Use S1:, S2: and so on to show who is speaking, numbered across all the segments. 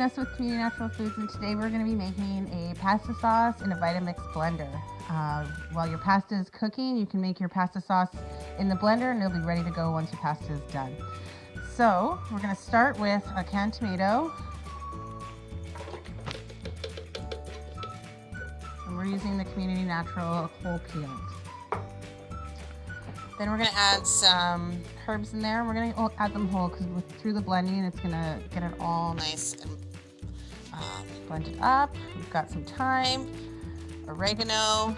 S1: us with Community Natural Foods, and today we're going to be making a pasta sauce in a Vitamix blender. While your pasta is cooking, you can make your pasta sauce in the blender and it'll be ready to go once your pasta is done. So we're going to start with a canned tomato. And we're using the Community Natural whole peeled. Then we're going to add some herbs in there. We're going to add them whole because through the blending it's going to get it all nice and blended up. We've got some thyme, oregano,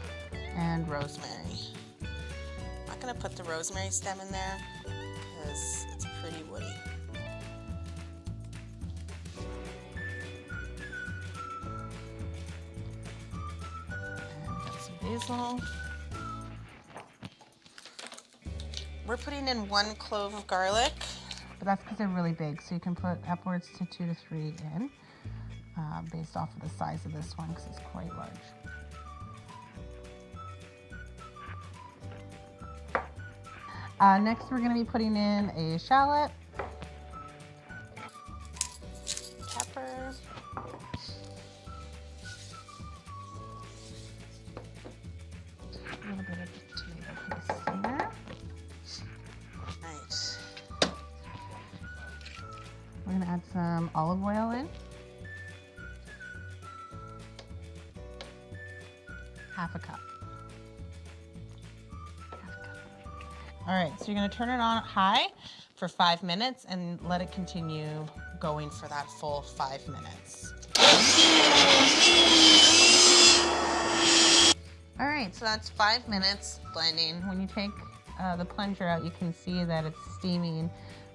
S1: and rosemary. I'm not going to put the rosemary stem in there because it's pretty woody. And got some basil. We're putting in 1 clove of garlic, but that's because they're really big, so you can put upwards to 2 to 3 in, based off of the size of this one because it's quite large. Next we're going to be putting in a shallot, pepper, a little bit of tomato paste in there. Right. We're going to add some olive oil in. Half a cup. All right, so you're going to turn it on high for 5 minutes and let it continue going for that full 5 minutes. All right, so that's 5 minutes blending. When you take the plunger out, you can see that it's steaming.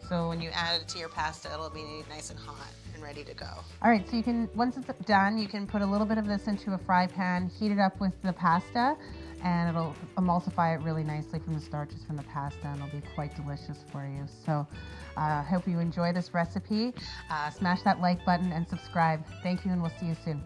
S1: So when you add it to your pasta, it'll be nice and hot and ready to go. All right, so you can, once it's done, you can put a little bit of this into a fry pan, heat it up with the pasta, and it'll emulsify it really nicely from the starches from the pasta, and it'll be quite delicious for you. So I hope you enjoy this recipe. Smash that like button and subscribe. Thank you, and we'll see you soon.